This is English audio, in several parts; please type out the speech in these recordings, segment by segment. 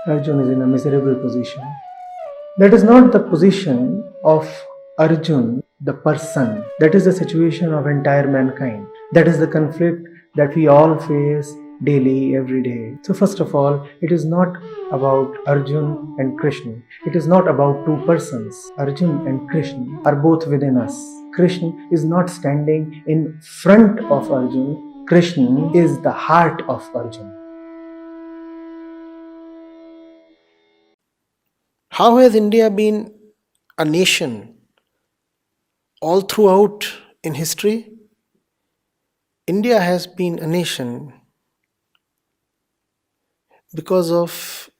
Arjun is in a miserable position. That is not the position of Arjun, the person. That is the situation of entire mankind. That is the conflict that we all face daily, every day. So, first of all, it is not about Arjun and Krishna. It is not about two persons. Arjun and Krishna are both within us. Krishna is not standing in front of Arjun. Krishna is the heart of Arjun. How has India been a nation all throughout in history? India has been a nation because of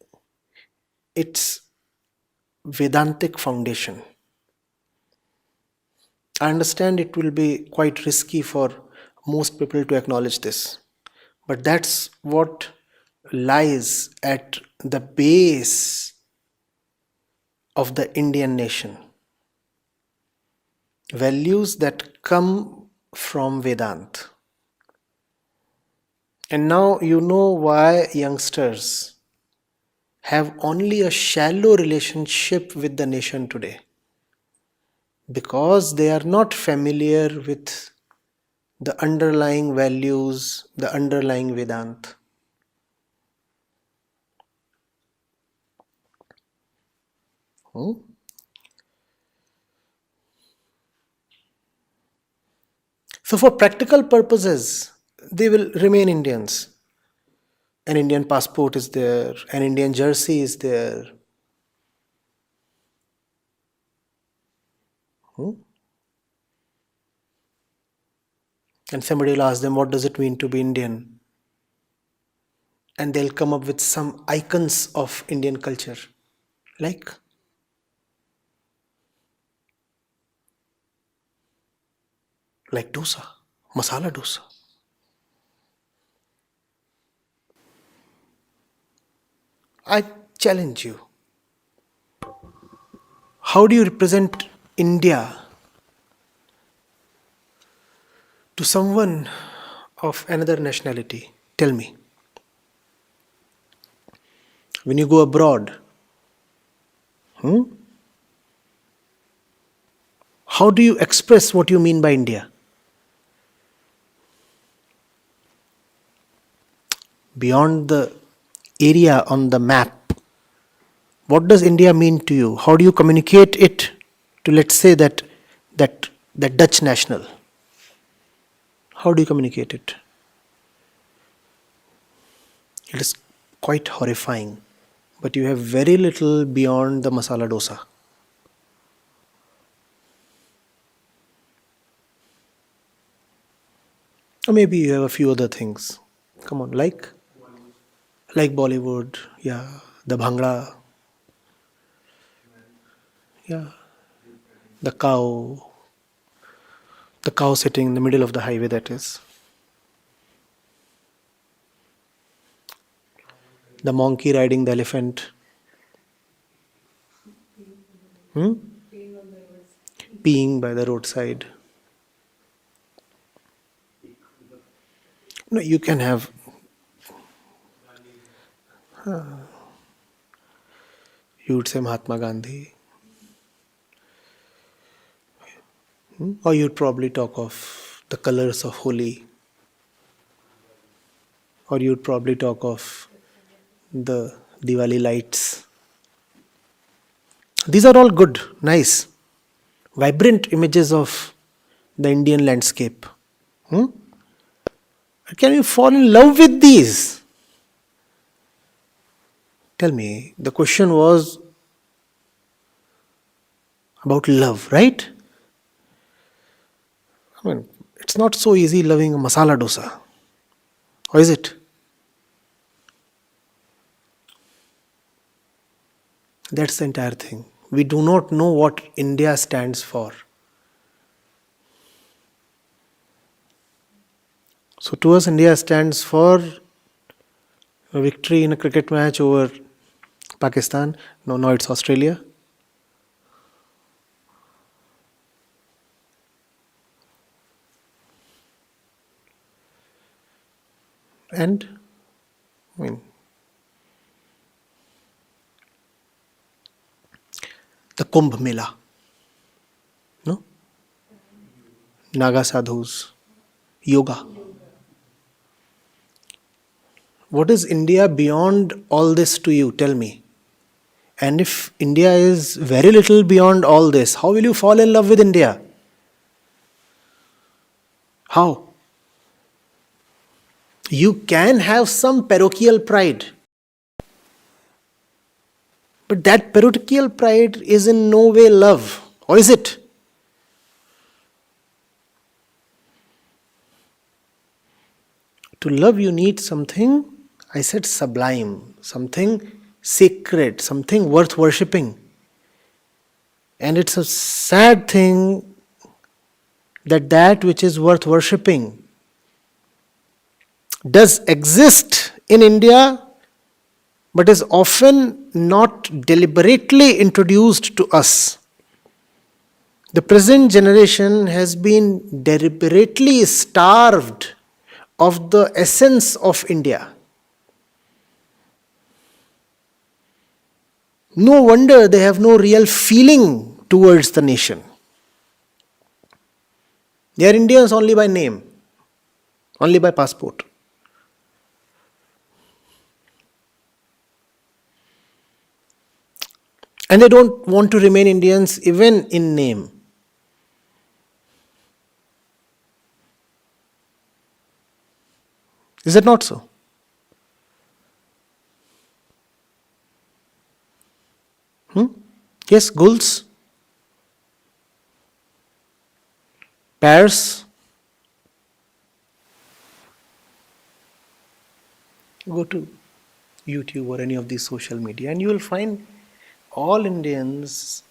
its Vedantic foundation. I understand it will be quite risky for most people to acknowledge this, but that's what lies at the base of the Indian nation. Values that come from Vedanta. And now you know why youngsters have only a shallow relationship with the nation today. Because they are not familiar with the underlying values, the underlying Vedanta. Hmm? So, for practical purposes, they will remain Indians. An Indian passport is there, an Indian jersey is there. Hmm? And somebody will ask them, what does it mean to be Indian? And they'll come up with some icons of Indian culture, like dosa, masala dosa. I challenge you. How do you represent India to someone of another nationality? Tell me. When you go abroad, hmm, how do you express what you mean by India? Beyond the area on the map, what does India mean to you? How do you communicate it to, let's say, that Dutch national? How do you communicate it? It is quite horrifying. But you have very little beyond the masala dosa. Or maybe you have a few other things. Come on, like Bollywood, yeah, the bhangra, yeah, the cow sitting in the middle of the highway, that is, the monkey riding the elephant, hmm? Peeing by the roadside. No, you can have, you would say Mahatma Gandhi, or you'd probably talk of the colors of Holi, or you'd probably talk of the Diwali lights. These are all good, nice, vibrant images of the Indian landscape. Hmm? Can you fall in love with these? Tell me, the question was about love, right? I mean, it's not so easy loving a masala dosa. Or is it? That's the entire thing. We do not know what India stands for. So to us, India stands for a victory in a cricket match over Pakistan. No, it's Australia. And, I mean, the Kumbh Mela, no? Naga sadhus, yoga. What is India beyond all this to you? Tell me. And if India is very little beyond all this, how will you fall in love with India? How? You can have some parochial pride, but that parochial pride is in no way love, or is it? To love, you need something, I said, sublime, something sacred, something worth worshipping. And it's a sad thing that that which is worth worshipping does exist in India, but is often not deliberately introduced to us. The present generation has been deliberately starved of the essence of India. No wonder they have no real feeling towards the nation. They are Indians only by name, only by passport. And they don't want to remain Indians even in name. Is it not so? Yes, Guls, Pairs. Go to YouTube or any of these social media and you will find all Indians.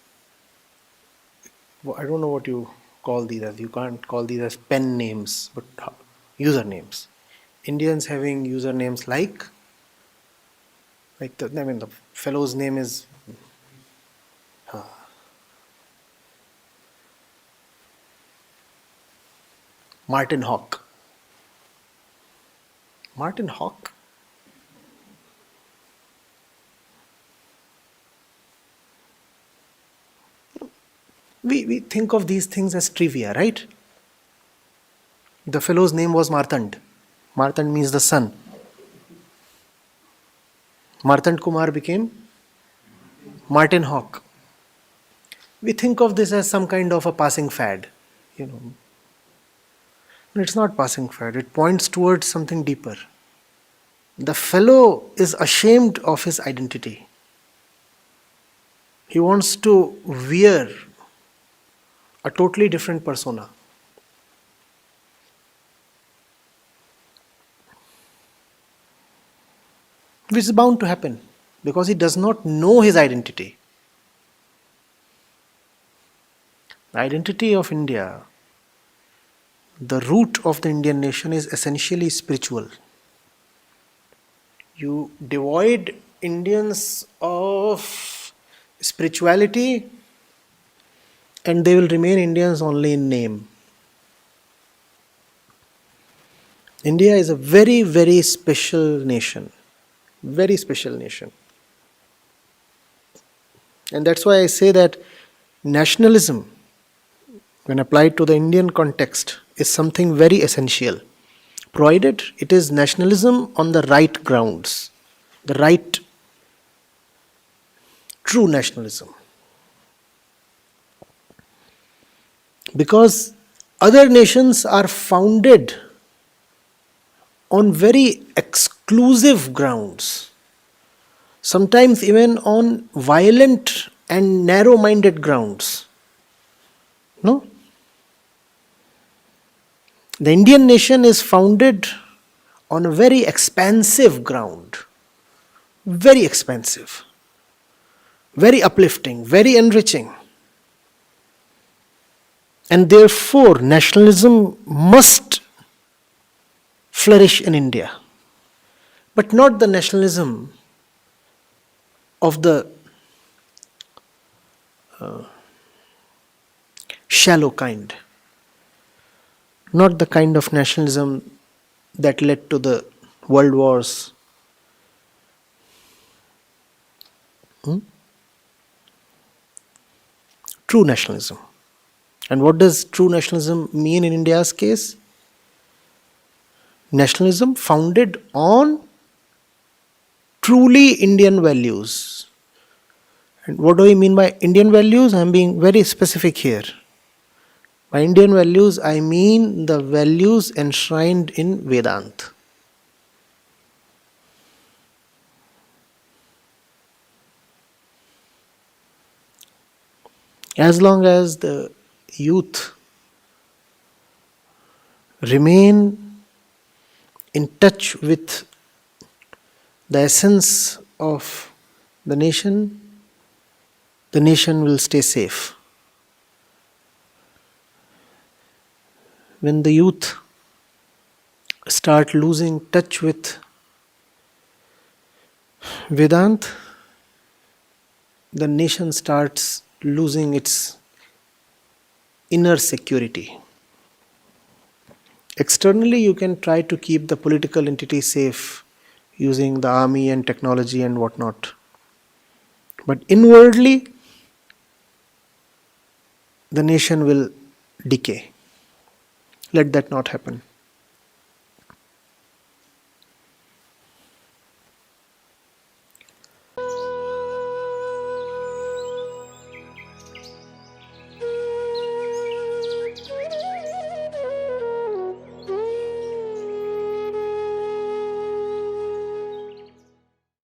I don't know what you call these as. You can't call these as pen names, but usernames. Indians having usernames like the fellow's name is Martin Hawk. Martin Hawk? We think of these things as trivia, right? The fellow's name was Martand. Martand means the sun. Martand Kumar became Martin Hawk. We think of this as some kind of a passing fad, you know. It's not passing fad. It points towards something deeper. The fellow is ashamed of his identity. He wants to wear a totally different persona. Which is bound to happen because he does not know his identity. The identity of India, the root of the Indian nation is essentially spiritual. You devoid Indians of spirituality and they will remain Indians only in name. India is a very, very special nation. Very special nation. And that's why I say that nationalism, when applied to the Indian context, is something very essential, provided it is nationalism on the right grounds, the right true nationalism. Because other nations are founded on very exclusive grounds, sometimes even on violent and narrow-minded grounds. No? The Indian nation is founded on a very expansive ground, very expansive, very uplifting, very enriching. And therefore, nationalism must flourish in India. But not the nationalism of the shallow kind. Not the kind of nationalism that led to the world wars. true nationalism. And what does true nationalism mean in India's case? Nationalism founded on truly Indian values. And what do I mean by Indian values? I'm being very specific here. By Indian values, I mean the values enshrined in Vedanta. As long as the youth remain in touch with the essence of the nation will stay safe. When the youth start losing touch with Vedanta, the nation starts losing its inner security. Externally, you can try to keep the political entity safe using the army and technology and whatnot. But inwardly, the nation will decay. Let that not happen.